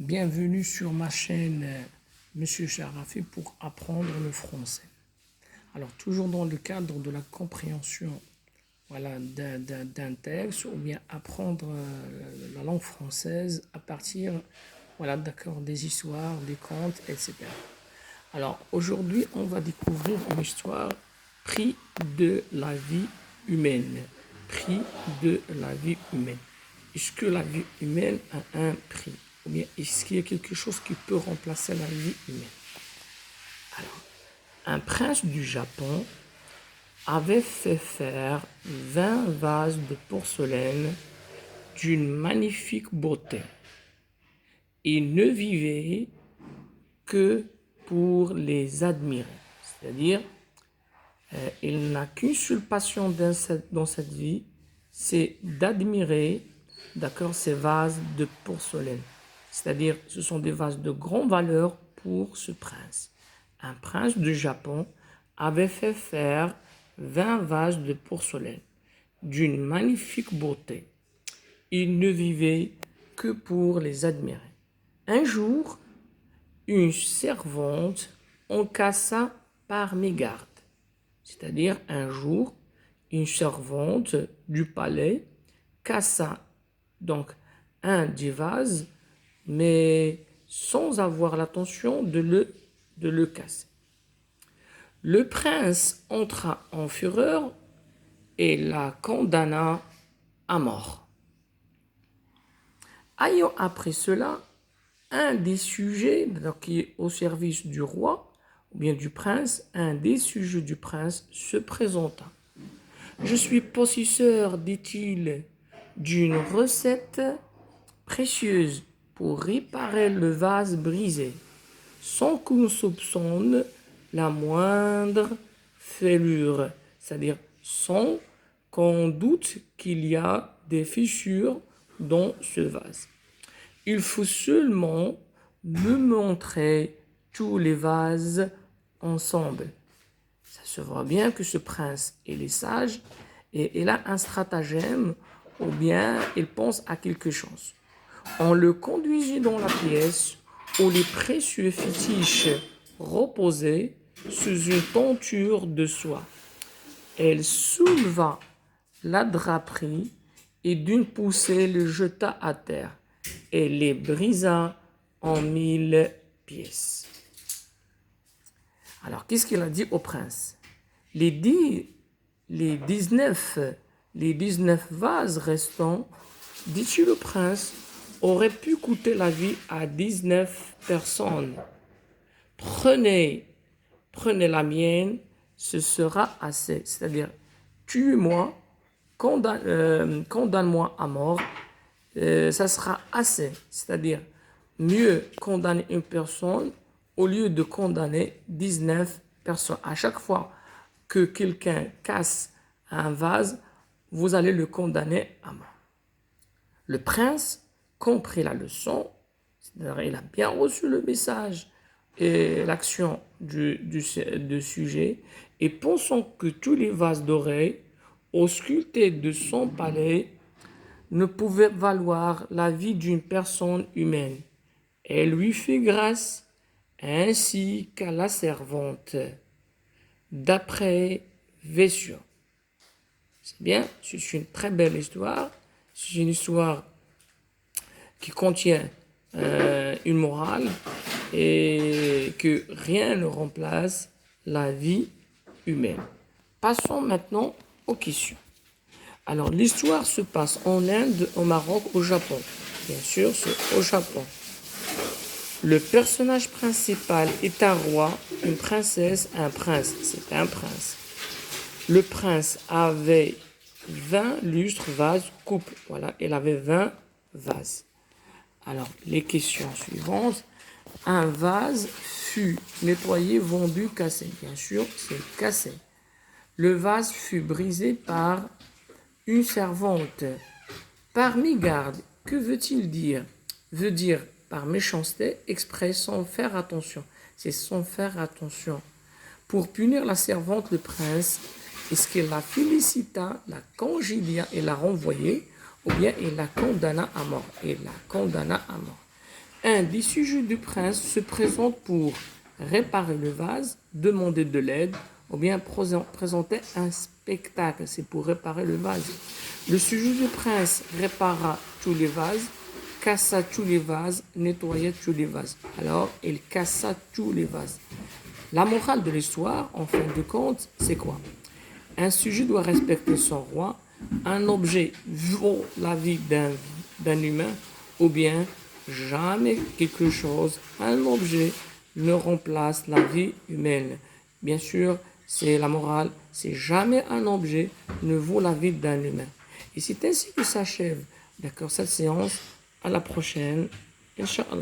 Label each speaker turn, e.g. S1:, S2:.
S1: Bienvenue sur ma chaîne Monsieur Charafi pour apprendre le français. Alors, toujours dans le cadre de la compréhension d'un texte ou bien apprendre la langue française à partir d'accord, des histoires, des contes, etc. Alors, aujourd'hui, on va découvrir une histoire prix de la vie humaine. Prix de la vie humaine. Est-ce que la vie humaine a un prix? Ou bien est-ce qu'il y a quelque chose qui peut remplacer la vie humaine? Alors, un prince du Japon avait fait faire 20 vases de porcelaine d'une magnifique beauté. Il ne vivait que pour les admirer. C'est-à-dire, il n'a qu'une seule passion dans cette vie, c'est d'admirer, d'accord, ces vases de porcelaine. C'est-à-dire, ce sont des vases de grande valeur pour ce prince. Un prince du Japon avait fait faire 20 vases de porcelaine d'une magnifique beauté. Il ne vivait que pour les admirer. Un jour, une servante en cassa par mégarde. C'est-à-dire, un jour, une servante du palais cassa donc un des vases, mais sans avoir l'intention de le casser. Le prince entra en fureur et la condamna à mort. Ayant appris cela, un des sujets qui est au service du roi, ou bien du prince, un des sujets du prince se présenta. « Je suis possesseur, dit-il, d'une recette précieuse pour réparer le vase brisé, sans qu'on soupçonne la moindre fêlure, c'est-à-dire sans qu'on doute qu'il y a des fissures dans ce vase. Il faut seulement me montrer tous les vases ensemble. » Ça se voit bien que ce prince, il est sage et il a un stratagème ou bien il pense à quelque chose. On le conduisit dans la pièce où les précieux fétiches reposaient sous une tenture de soie. Elle souleva la draperie et d'une poussée le jeta à terre et les brisa en 1000 pièces. Alors, qu'est-ce qu'il a dit au prince? Les 19 vases restants, dit-il au prince, auraient pu coûter la vie à 19 personnes. Prenez la mienne, ce sera assez. C'est-à-dire, tue-moi, condamne-moi à mort, ça sera assez. C'est-à-dire, mieux condamner une personne au lieu de condamner 19 personnes. À chaque fois que quelqu'un casse un vase, vous allez le condamner à mort. Le prince comprit la leçon, c'est-à-dire il a bien reçu le message et l'action du sujet, et pensant que tous les vases dorés auscultés de son palais ne pouvaient valoir la vie d'une personne humaine, elle lui fit grâce ainsi qu'à la servante, d'après Vessieux. C'est bien, c'est une très belle histoire. C'est une histoire qui contient une morale et que rien ne remplace la vie humaine. Passons maintenant aux questions. Alors, l'histoire se passe en Inde, au Maroc, au Japon. Bien sûr, c'est au Japon. Le personnage principal est un roi, une princesse, un prince. C'est un prince. Le prince avait 20 lustres, vases, coupes. Voilà, il avait 20 vases. Alors, les questions suivantes. Un vase fut nettoyé, vendu, cassé. Bien sûr, c'est cassé. Le vase fut brisé par une servante. Par mégarde, que veut-il dire? Veut dire par méchanceté, exprès, sans faire attention. C'est sans faire attention. Pour punir la servante, le prince, est-ce qu'il la félicita, la congédia et la renvoyait, ou bien il la condamna à mort? Il la condamna à mort. Un des sujets du prince se présente pour réparer le vase, demander de l'aide ou bien présenter un spectacle. C'est pour réparer le vase. Le sujet du prince répara tous les vases, cassa tous les vases, nettoya tous les vases. Alors, il cassa tous les vases. La morale de l'histoire, en fin de compte, c'est quoi? Un sujet doit respecter son roi, un objet vaut la vie d'un humain, ou bien jamais quelque chose, un objet ne remplace la vie humaine. Bien sûr, c'est la morale, c'est jamais un objet ne vaut la vie d'un humain. Et c'est ainsi que s'achève, d'accord, cette séance. À la prochaine, Inch'Allah.